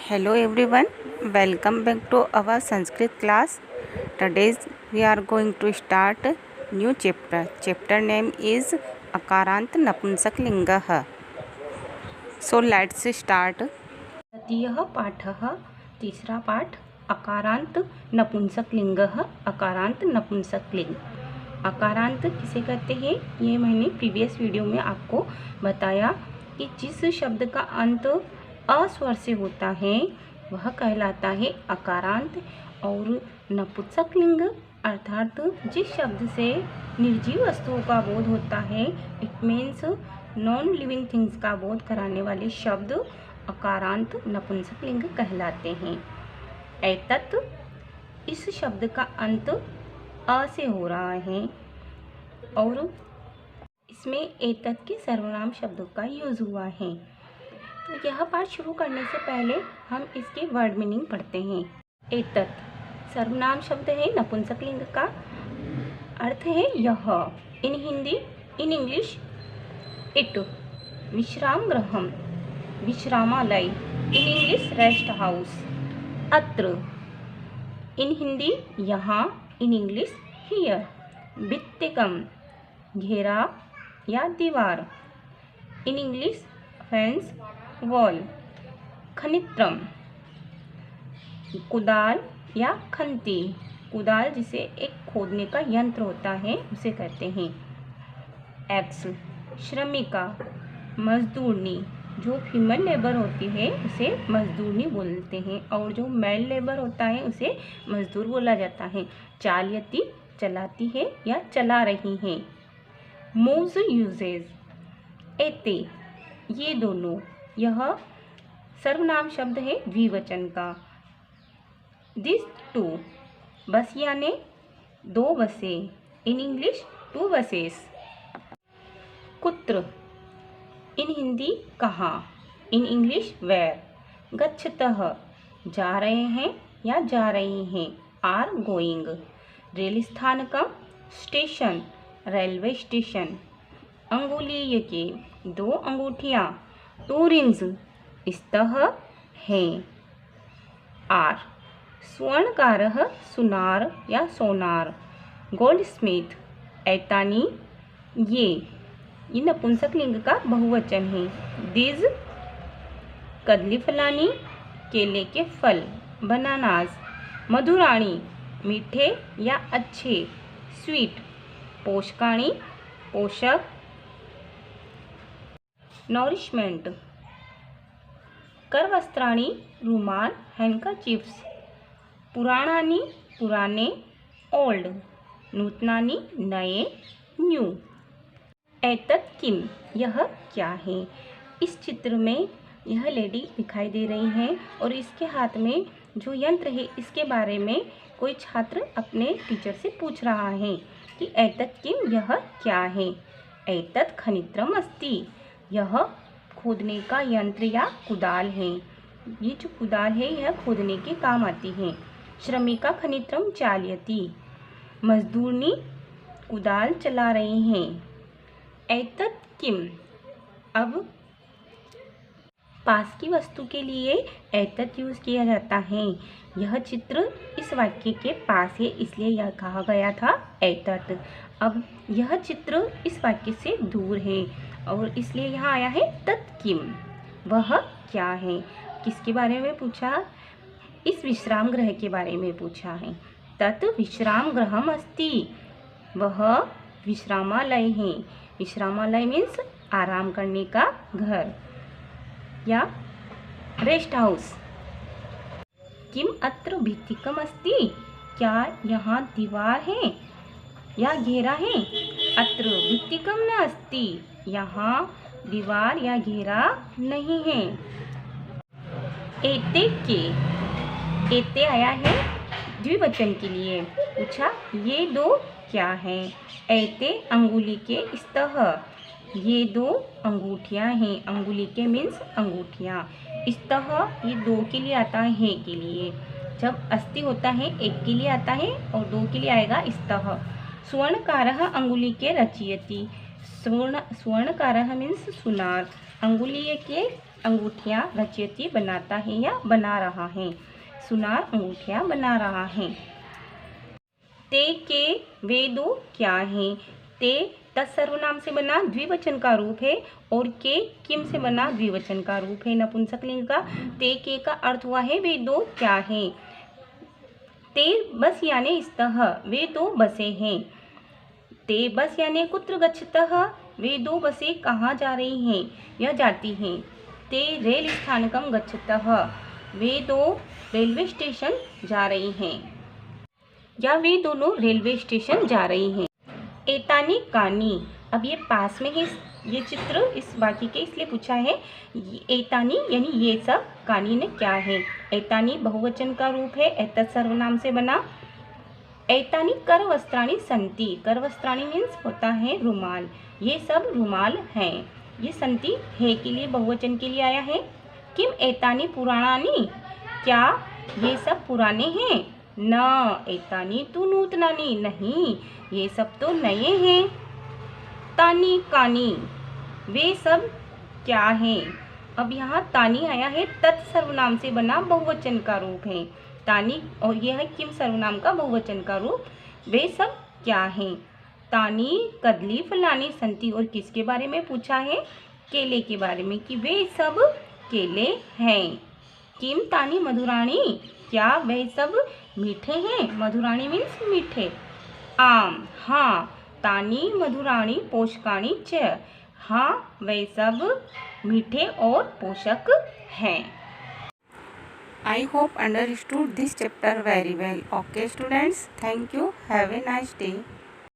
Hello everyone, welcome back to our Sanskrit class. Today we are going to start new chapter. Chapter name is Akarant Napunsaklinga. So let's start. तृतीयः पाठः तीसरा पाठ अकारांत नपुंसकलिंगः अकारांत नपुंसकलिंग। अकारांत किसे कहते हैं ये मैंने प्रीवियस वीडियो में आपको बताया कि जिस शब्द का अंत अ स्वर से होता है वह कहलाता है अकारांत। और नपुंसकलिंग अर्थात जिस शब्द से निर्जीव वस्तुओं का बोध होता है, it means non living things का बोध कराने वाले शब्द अकारांत नपुंसकलिंग कहलाते हैं। एतत् इस शब्द का अंत अ से हो रहा है और इसमें एतत् के सर्वनाम शब्दों का यूज हुआ है। तो यह पाठ शुरू करने से पहले हम इसके वर्ड मीनिंग पढ़ते हैं। एतत् सर्वनाम शब्द है, नपुंसकलिंग का अर्थ है यह। इन हिंदी, इन इंग्लिश इट। विश्राम गृहम विश्रामालय, इन इंग्लिश रेस्ट हाउस। अत्र इन हिंदी यहाँ, इन इंग्लिश हियर। भित्तिकम घेरा या दीवार, इन इंग्लिश फेंस वॉल। खनित्रम कुदाल या खंती, कुदाल जिसे एक खोदने का यंत्र होता है उसे कहते हैं। एक्स श्रमिका मजदूरनी, जो फीमेल लेबर होती है उसे मजदूरनी बोलते हैं और जो मेल लेबर होता है उसे मजदूर बोला जाता है। चालयती चलाती है या चला रही है। मूव्स यूजेज एते ये दोनों, यह सर्वनाम शब्द है द्विवचन का। दिस टू बस यानी दो बसें, इन इंग्लिश टू बसेस। कुत्र इन हिंदी कहाँ, इन इंग्लिश वेयर। गच्छतः जा रहे हैं या जा रही हैं, आर गोइंग। रेल स्थानकम स्टेशन, रेलवे स्टेशन। अंगुलीय के दो अंगूठियाँ, टू रिंग्स स्तः हैं, आर। स्वर्णकारः सुनार या सोनार। गोल्ड स्मिथ ऐतानी ये नपुंसकलिंग का बहुवचन है। दीज कदली फलानी केले के फल, बनानास। मधुराणी मीठे या अच्छे, स्वीट। पोषकाणी पोषक, नॉरिशमेंट। करवस्त्राणी रुमाल, हैंडकरचीफ्स। पुराणानी पुराने, ओल्ड। नूतनानी नए, न्यू। एतत् किम यह क्या है। इस चित्र में यह लेडी दिखाई दे रही है और इसके हाथ में जो यंत्र है इसके बारे में कोई छात्र अपने टीचर से पूछ रहा है कि एतत् किम यह क्या है। एतत् खनित्रम अस्ति, यह खोदने का यंत्र या कुदाल है। ये जो कुदाल है यह खोदने के काम आती है। श्रमिका खनित्रम चालयति, मजदूरनी कुदाल चला रही हैं। एतत् किम, अब पास की वस्तु के लिए एतत् यूज किया जाता है। यह चित्र इस वाक्य के पास है इसलिए यह कहा गया था एतत्। अब यह चित्र इस वाक्य से दूर है और इसलिए यहाँ आया है तत् किम, वह क्या है। किसके बारे में पूछा, इस विश्राम गृह के बारे में पूछा है। तत् विश्राम गृहम अस्ति, वह विश्रामालय है। विश्रामालय मीन्स आराम करने का घर या रेस्ट हाउस। किम अत्र भित्तिकम अस्ति, क्या यहाँ दीवार है या घेरा है। अत्र भित्तिकम न अस्ति, यहाँ दीवार या घेरा नहीं है। एते के, एते आया है द्विवचन के लिए। पूछा ये दो क्या है। एते अंगुली के स्तः, ये दो अंगूठियाँ हैं। अंगुली के मीन्स अंगूठियाँ। स्तः ये दो के लिए आता है के लिए। जब अस्ति होता है एक के लिए आता है और दो के लिए आएगा स्तः। स्वर्णकारः अंगुली के रचयति, स्वर्णकारः मीन्स सुनार। अंगुलीय के अंगूठियाँ रचयति बनाता है या बना रहा है। सुनार अंगूठियाँ बना रहा है। ते के वे दो क्या हैं? ते तत्सर्वनाम से बना द्विवचन का रूप है और के किम से बना द्विवचन का रूप है नपुंसकलिंग का। ते के का अर्थ हुआ है वे दो क्या हैं। ते बस यानी स्तः वे दो बसे हैं। ते बस यानी कुत्र गच्छतः वे दो बसें कहाँ जा रही हैं या जाती हैं। ते रेल स्थानकम गच्छतः वे दो रेलवे स्टेशन जा रही हैं या वे दोनों रेलवे स्टेशन जा रही हैं। एतानी कानी, अब ये पास में है ये चित्र इस वाक्य के, इसलिए पूछा है एतानी यानी ये सब, कानी ने क्या है। एतानी बहुवचन का रूप है, एतत् सर्वनाम से बना। एतानी करवस्त्राणि सन्ति, करवस्त्राणि मीन्स होता है रुमाल, ये सब रुमाल हैं। ये सन्ति है के लिए बहुवचन के लिए आया है। किम एतानी पुराणानि, क्या ये सब पुराने हैं। न एतानी तु नूतनानि, नहीं ये सब तो नए हैं। तानी कानी, वे सब क्या हैं। अब यहाँ तानी आया है तत्सर्वनाम से बना बहुवचन का रूप है तानी, और यह है किम सर्वनाम का बहुवचन का रूप। वे सब क्या हैं। तानी कदली फलानी संति, और किसके बारे में पूछा है, केले के बारे में, कि वे सब केले हैं। किम तानी मधुराणी, क्या वे सब मीठे हैं। मधुराणी मीन्स मीठे। आम, हाँ तानी मधुराणी पोषकाणी च, हाँ वे सब मीठे और पोषक हैं। I hope understood this chapter very well. Okay students, thank you. Have a nice day.